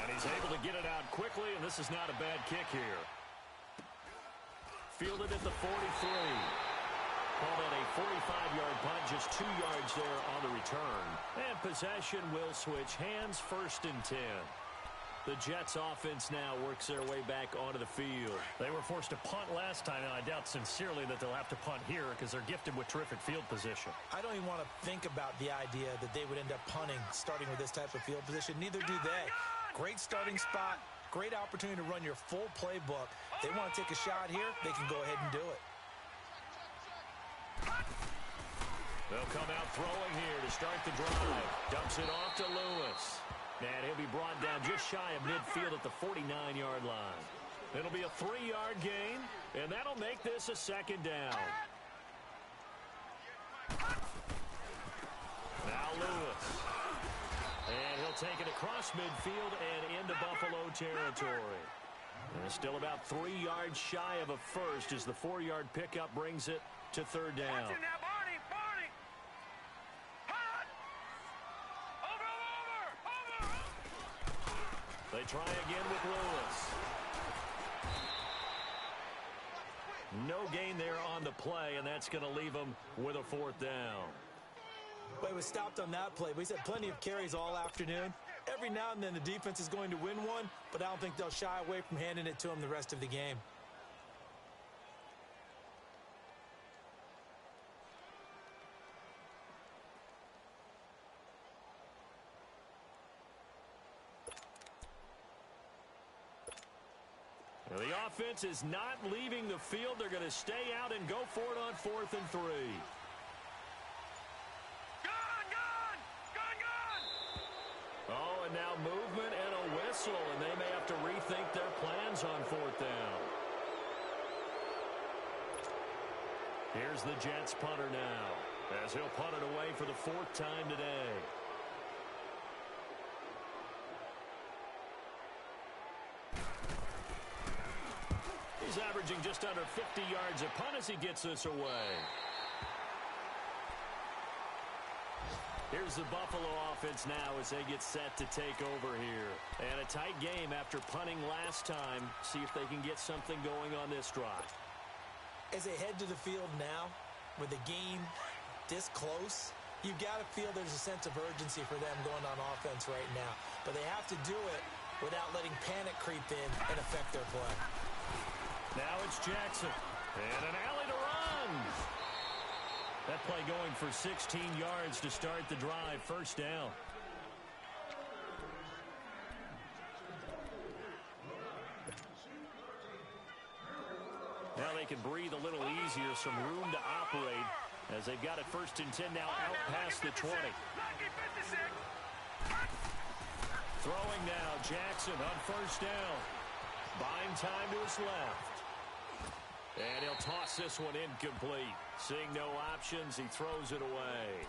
And he's able to get it out quickly, and this is not a bad kick here. Fielded at the 43. Call that a 45-yard punt, just 2 yards there on the return. And possession will switch hands, 1st and 10. The Jets offense now works their way back onto the field. They were forced to punt last time, and I doubt sincerely that they'll have to punt here because they're gifted with terrific field position. I don't even want to think about the idea that they would end up punting starting with this type of field position. Now do they. Great starting spot, great opportunity to run your full playbook. They want to take a shot here, they can go ahead and do it. They'll come out throwing here to start the drive. Dumps it off to Lewis. And he'll be brought down just shy of midfield at the 49-yard line. It'll be a 3-yard gain, and that'll make this a 2nd down. Now Lewis. And he'll take it across midfield and into Buffalo territory. And still about 3 yards shy of a first as the 4-yard pickup brings it to 3rd down. They try again with Lewis. No gain there on the play, and that's going to leave them with a 4th down. But it was stopped on that play. He's had plenty of carries all afternoon. Every now and then the defense is going to win one, but I don't think they'll shy away from handing it to him the rest of the game. The offense is not leaving the field. They're going to stay out and go for it on 4th and 3. Oh, and now movement and a whistle, and they may have to rethink their plans on 4th down. Here's the Jets punter now, as he'll punt it away for the 4th time today. He's averaging just under 50 yards a punt as he gets this away. Here's the Buffalo offense now as they get set to take over here. And a tight game after punting last time. See if they can get something going on this drive. As they head to the field now, with the game this close, you've got to feel there's a sense of urgency for them going on offense right now. But they have to do it without letting panic creep in and affect their play. Now it's Jackson. And an alley to run. That play going for 16 yards to start the drive. First down. Now they can breathe a little easier, some room to operate as they've got it first and 10 now out past the 20. Throwing now, Jackson on first down. Buying time to his left. And he'll toss this one incomplete. Seeing no options, he throws it away.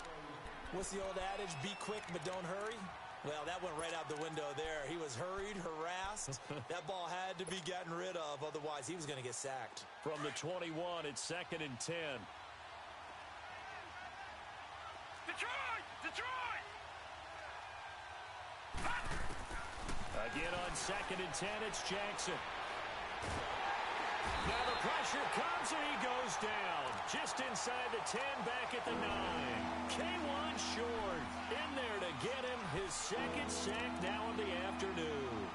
What's the old adage? Be quick, but don't hurry. Well, that went right out the window there. He was hurried, harassed. That ball had to be gotten rid of, otherwise he was going to get sacked. From the 21, it's second and 10. Detroit! Detroit! Again on second and 10, it's Jackson. Now the pressure comes and he goes down. Just inside the 10, back at the 9. K1 short. In there to get him. His second sack now of the afternoon.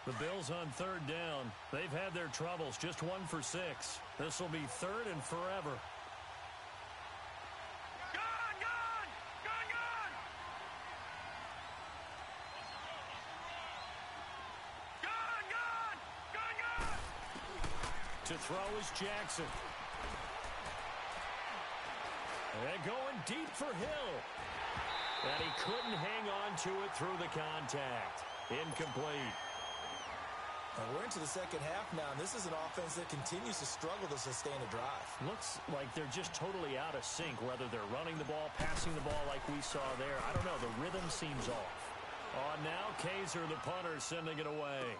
The Bills on third down. They've had their troubles. Just 1 for 6. This will be third and forever. Gone! Gone! Gone! Gone! Gone! Gone! Gone! Gone! To throw is Jackson. And going deep for Hill. And he couldn't hang on to it through the contact. Incomplete. We're into the second half now, and this is an offense that continues to struggle to sustain a drive. Looks like they're just totally out of sync, whether they're running the ball, passing the ball like we saw there. I don't know. The rhythm seems off. On now, Kaiser, the punter, sending it away.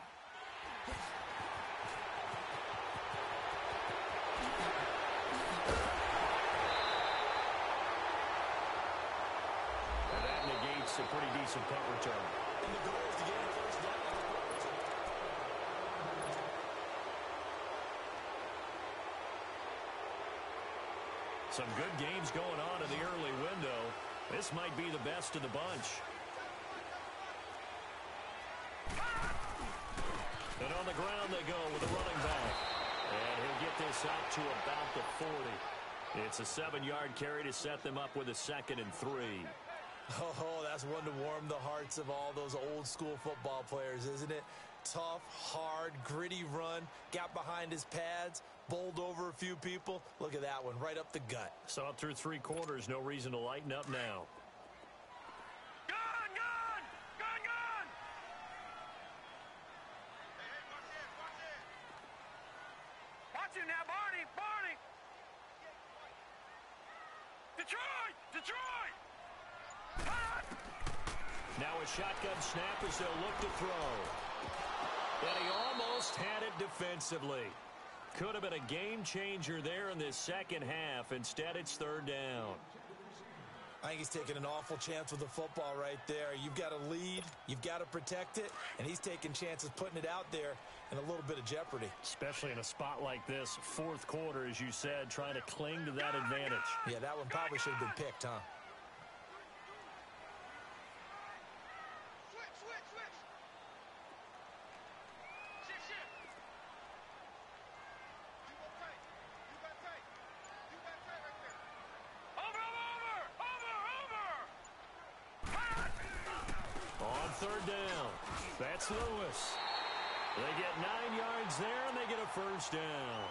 And that negates a pretty decent punt return. And the goal is to get a first down. Some good games going on in the early window. This might be the best of the bunch. And on the ground they go with a running back. And he'll get this out to about the 40. It's a 7-yard carry to set them up with a second and 3. Oh, that's one to warm the hearts of all those old school football players, isn't it? Tough, hard, gritty run, got behind his pads, bowled over a few people. Look at that one, right up the gut. Saw it through 3 quarters, no reason to lighten up now. Gone! Gone! Gone! Gone! Watch him now, Barney! Barney! Detroit! Detroit! Now a shotgun snap as they'll look to throw. And he almost had it defensively. Could have been a game changer there in this second half. Instead, it's third down. I think he's taking an awful chance with the football right there. You've got to lead, you've got to protect it, and he's taking chances putting it out there in a little bit of jeopardy. Especially in a spot like this, fourth quarter, as you said, trying to cling to that advantage. Yeah, that one probably should have been picked, huh? Third down. That's Lewis. They get 9 yards there, and they get a first down.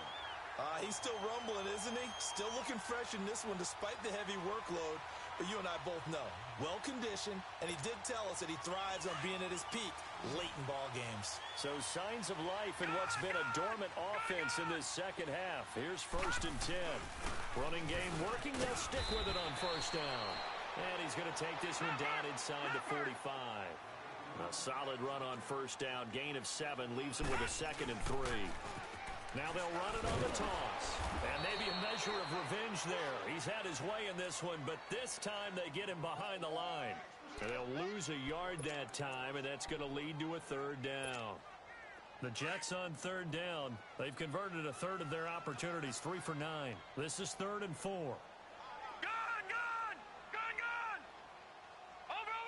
He's still rumbling, isn't he? Still looking fresh in this one despite the heavy workload. But you and I both know, well-conditioned, and he did tell us that he thrives on being at his peak late in ball games. So signs of life in what's been a dormant offense in this second half. Here's first and 10. Running game working. They'll stick with it on first down. And he's going to take this one down inside the 45. A solid run on first down. Gain of 7 leaves him with a second and 3. Now they'll run it on the toss. And maybe a measure of revenge there. He's had his way in this one, but this time they get him behind the line. And they'll lose a yard that time, and that's going to lead to a third down. The Jets on third down. They've converted a third of their opportunities, 3 for 9. This is 3rd and 4. Gone! Over!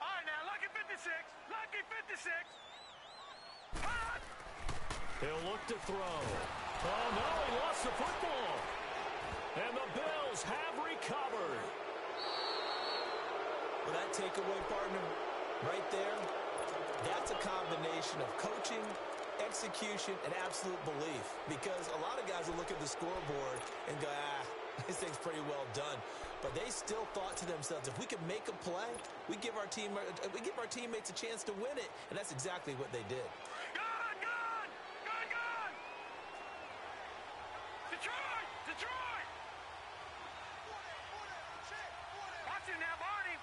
All right, now, lucky 56. Lucky 56. Hot! He'll look to throw. Oh, no, he lost the football. And the Bills have recovered. Well, that takeaway, partner, right there, that's a combination of coaching, execution, and absolute belief. Because a lot of guys will look at the scoreboard and go, this thing's pretty well done. But they still thought to themselves, if we can make a play, we give our teammates a chance to win it. And that's exactly what they did. Gone! Detroit! Watch it now, Barney!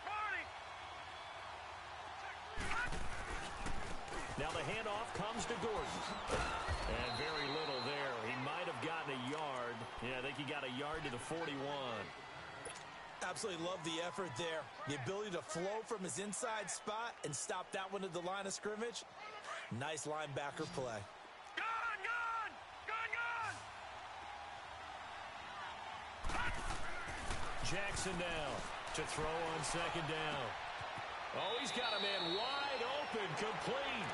Now the handoff comes to Gordon. And very little there. He might have gotten a yard. Yeah, I think he got a yard to the 41. Absolutely love the effort there. The ability to flow from his inside spot and stop that one at the line of scrimmage. Nice linebacker play. Gone! Jackson now to throw on second down. Oh, he's got a man wide open, complete.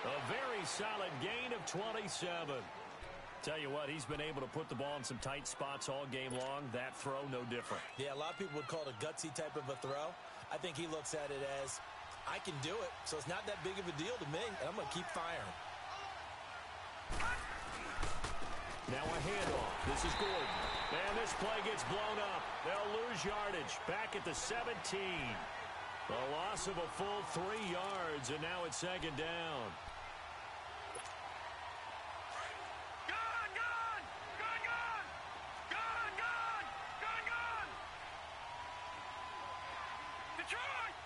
A very solid gain of 27. Tell you what, he's been able to put the ball in some tight spots all game long. That throw, no different. Yeah, a lot of people would call it a gutsy type of a throw. I think he looks at it as, I can do it, so it's not that big of a deal to me, and I'm going to keep firing. Now a handoff. This is Gordon. And this play gets blown up. They'll lose yardage. Back at the 17. A loss of a full 3 yards, and now it's second down.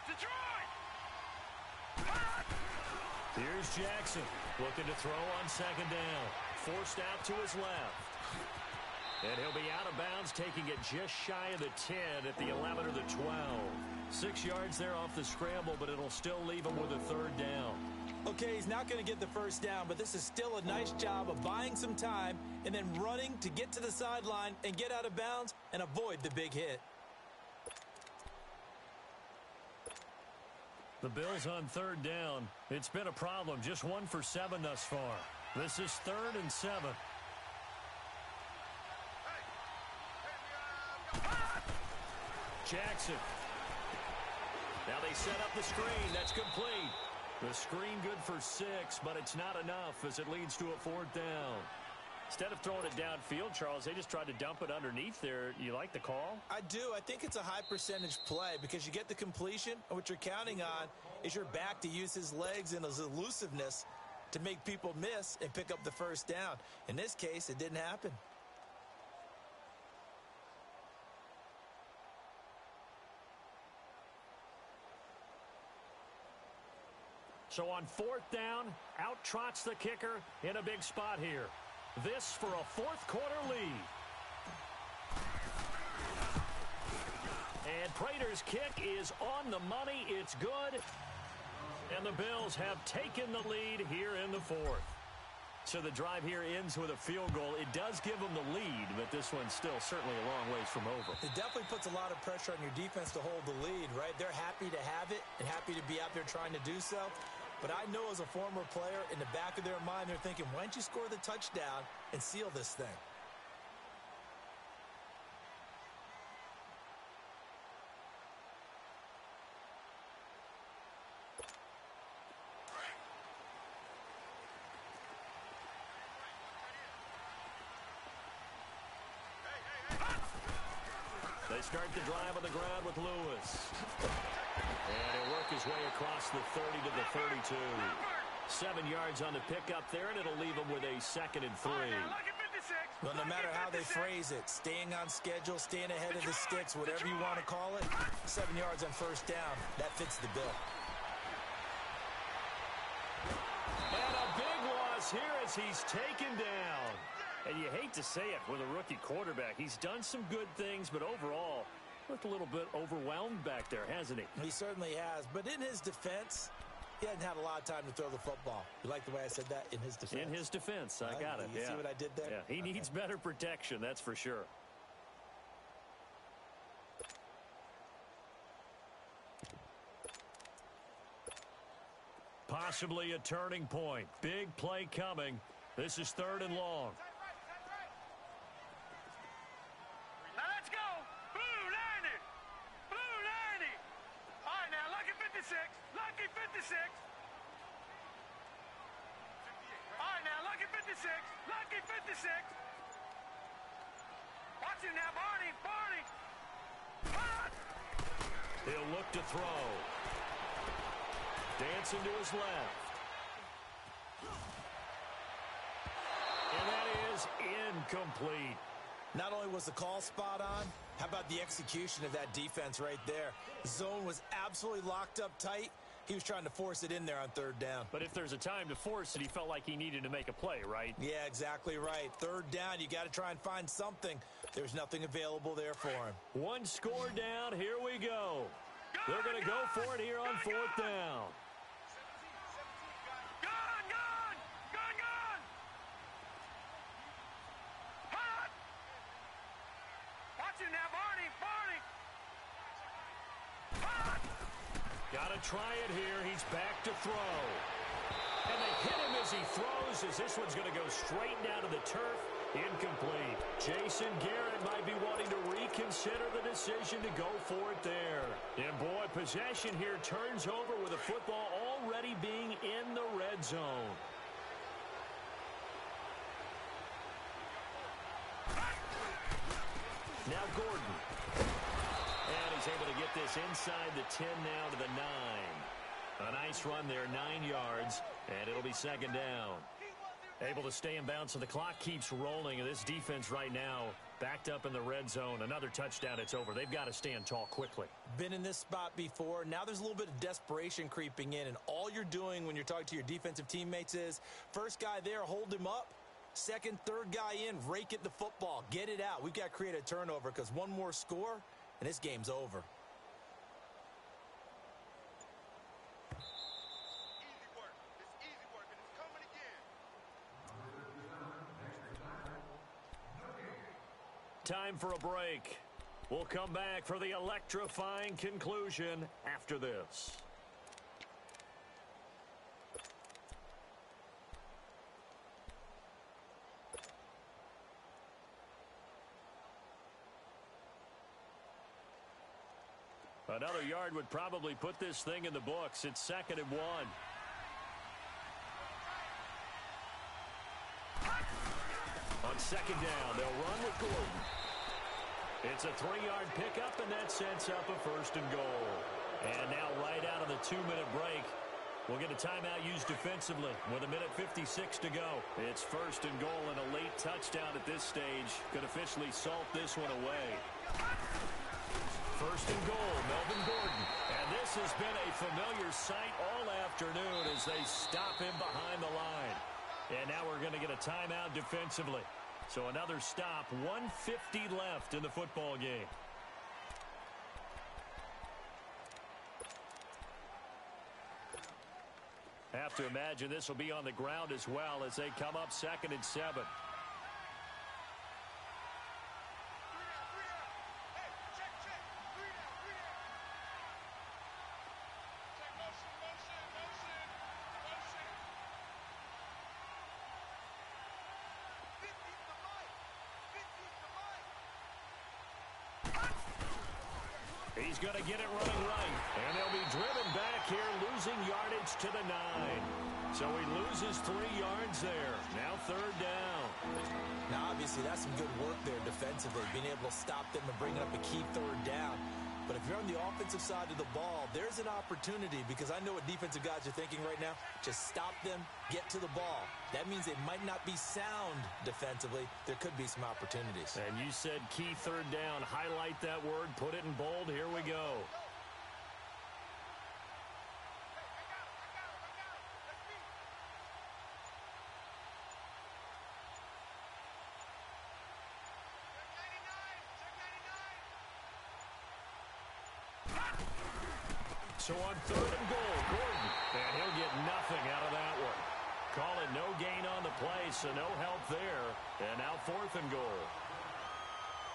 Detroit! Here's Jackson looking to throw on second down. Forced out to his left. And he'll be out of bounds, taking it just shy of the 10 at the 11 or the 12. 6 yards there off the scramble, but it'll still leave him with a third down. Okay, he's not going to get the first down, but this is still a nice job of buying some time and then running to get to the sideline and get out of bounds and avoid the big hit. The Bills on third down. It's been a problem. Just 1 for 7 thus far. This is 3rd and 7. Jackson. Now they set up the screen. That's complete. The screen good for 6, but it's not enough as it leads to a 4th down. Instead of throwing it downfield, Charles, they just tried to dump it underneath there. You like the call? I do. I think it's a high percentage play because you get the completion, and what you're counting on is your back to use his legs and his elusiveness to make people miss and pick up the first down. In this case, it didn't happen. So on 4th down, out trots the kicker in a big spot here. This for a 4th quarter lead. And Prater's kick is on the money. It's good. And the Bills have taken the lead here in the 4th. So the drive here ends with a field goal. It does give them the lead, but this one's still certainly a long ways from over. It definitely puts a lot of pressure on your defense to hold the lead, right? They're happy to have it and happy to be out there trying to do so. But I know as a former player, in the back of their mind, they're thinking, why don't you score the touchdown and seal this thing? They start the drive on the ground with Lewis. And he'll work his way across the 30 to the 32. 7 yards on the pickup there, and it'll leave him with a 2nd and 3. Well, no matter how they phrase it, staying on schedule, staying ahead of the sticks, whatever you want to call it, 7 yards on first down, that fits the bill. And a big loss here as he's taken down. And you hate to say it with a rookie quarterback. He's done some good things, but overall, looked a little bit overwhelmed back there, hasn't he? He certainly has. But in his defense, he hadn't had a lot of time to throw the football. You like the way I said that? In his defense? In his defense. I got it. You see what I did there? Yeah, he needs better protection, that's for sure. Possibly a turning point. Big play coming. This is 3rd and long. Now let's go. Blue 90. Blue 90. All right, now, lucky 56. Lucky 56. All right, now, lucky 56. Lucky 56. Watch him now, Barney. Barney. Hot. He'll look to throw. Dancing to his left. And that is incomplete. Not only was the call spot on, how about the execution of that defense right there? The zone was absolutely locked up tight. He was trying to force it in there on 3rd down. But if there's a time to force it, he felt like he needed to make a play, right? Yeah, exactly right. 3rd down, you got to try and find something. There's nothing available there for him. One score down. Here we go. They're going to go for it here on 4th down. Got to try it here. He's back to throw. And they hit him as he throws, as this one's going to go straight down to the turf. Incomplete. Jason Garrett might be wanting to reconsider the decision to go for it there. And boy, possession here turns over with the football already being in the red zone. Now Gordon. And he's able to get this inside the 10 now to the 9. A nice run there, 9 yards, and it'll be 2nd down. Able to stay in bounds, so the clock keeps rolling, and this defense right now backed up in the red zone. Another touchdown, it's over. They've got to stand tall quickly. Been in this spot before. Now there's a little bit of desperation creeping in, and all you're doing when you're talking to your defensive teammates is, first guy there, hold him up. Second, third guy in, rake at the football. Get it out. We've got to create a turnover because one more score, and this game's over. Easy work. It's easy work, and it's coming again. Time for a break. We'll come back for the electrifying conclusion after this. Another yard would probably put this thing in the books. It's 2nd and 1. On 2nd down, they'll run with Gordon. It's a 3-yard pickup, and that sets up a 1st and goal. And now right out of the 2-minute break, we'll get a timeout used defensively with 1:56 to go. It's 1st and goal, and a late touchdown at this stage could officially salt this one away. 1st and goal, Melvin Gordon. And this has been a familiar sight all afternoon as they stop him behind the line. And now we're going to get a timeout defensively. So another stop, 1:50 left in the football game. Have to imagine this will be on the ground as well as they come up 2nd and 7. He's going to get it running right. And they'll be driven back here, losing yardage to the 9. So he loses 3 yards there. Now 3rd down. Now, obviously, that's some good work there defensively, being able to stop them and bring up a key 3rd down. But if you're on the offensive side of the ball, there's an opportunity because I know what defensive guys are thinking right now. Just stop them, get to the ball. That means they might not be sound defensively. There could be some opportunities. And you said key 3rd down. Highlight that word. Put it in bold. Here we go. So on 3rd and goal, Gordon. And he'll get nothing out of that one. Call it no gain on the play, so no help there. And now 4th and goal.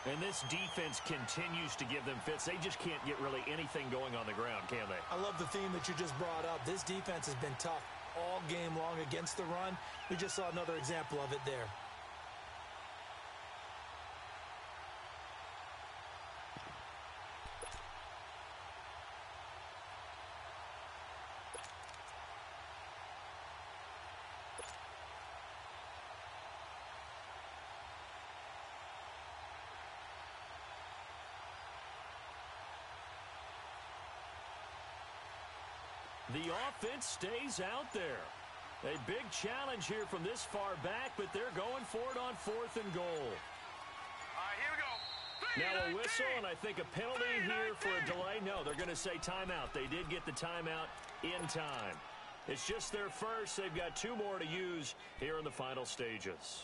And this defense continues to give them fits. They just can't get really anything going on the ground, can they? I love the theme that you just brought up. This defense has been tough all game long against the run. We just saw another example of it there. The offense stays out there. A big challenge here from this far back, but they're going for it on 4th and goal. All right, here we go. Now a whistle, and I think a penalty here for a delay. No, they're going to say timeout. They did get the timeout in time. It's just their first. They've got 2 more to use here in the final stages.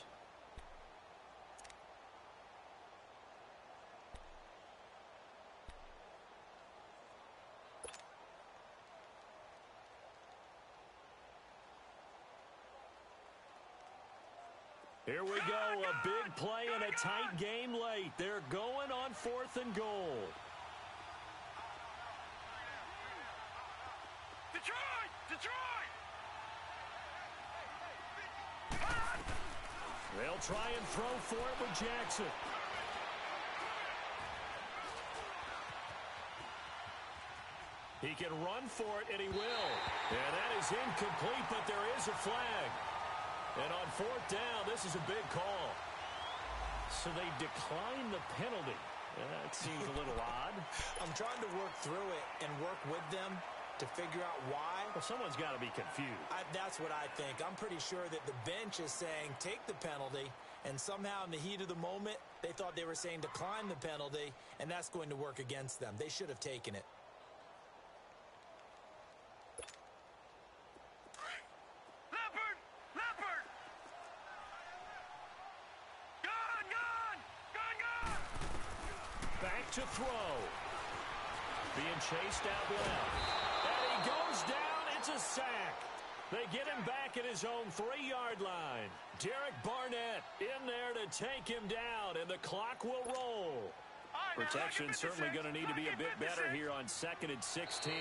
Here we go, a big play and a tight game late. They're going on 4th and goal. Detroit! Detroit! They'll try and throw for it with Jackson. He can run for it, and he will. And that is incomplete, but there is a flag. And on 4th down, this is a big call. So they decline the penalty. That seems a little odd. I'm trying to work through it and work with them to figure out why. Well, someone's got to be confused. That's what I think. I'm pretty sure that the bench is saying take the penalty, and somehow in the heat of the moment, they thought they were saying decline the penalty, and that's going to work against them. They should have taken it. To throw. Being chased out left. And he goes down. It's a sack. They get him back at his own 3-yard line. Derek Barnett in there to take him down, and the clock will roll. Protection certainly going to need to be a bit better here on 2nd and 16.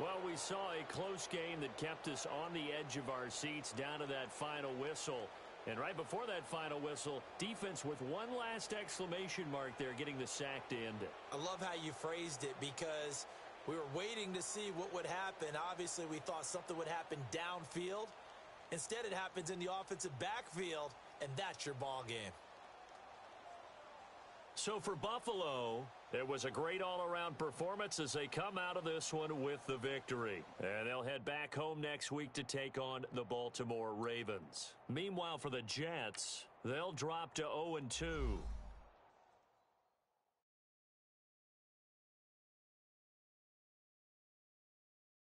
Well, we saw a close game that kept us on the edge of our seats down to that final whistle. And right before that final whistle, defense with one last exclamation mark there, getting the sack to end it. I love how you phrased it, because we were waiting to see what would happen. Obviously, we thought something would happen downfield. Instead, it happens in the offensive backfield, and that's your ball game. So for Buffalo, it was a great all-around performance as they come out of this one with the victory. And they'll head back home next week to take on the Baltimore Ravens. Meanwhile, for the Jets, they'll drop to 0-2.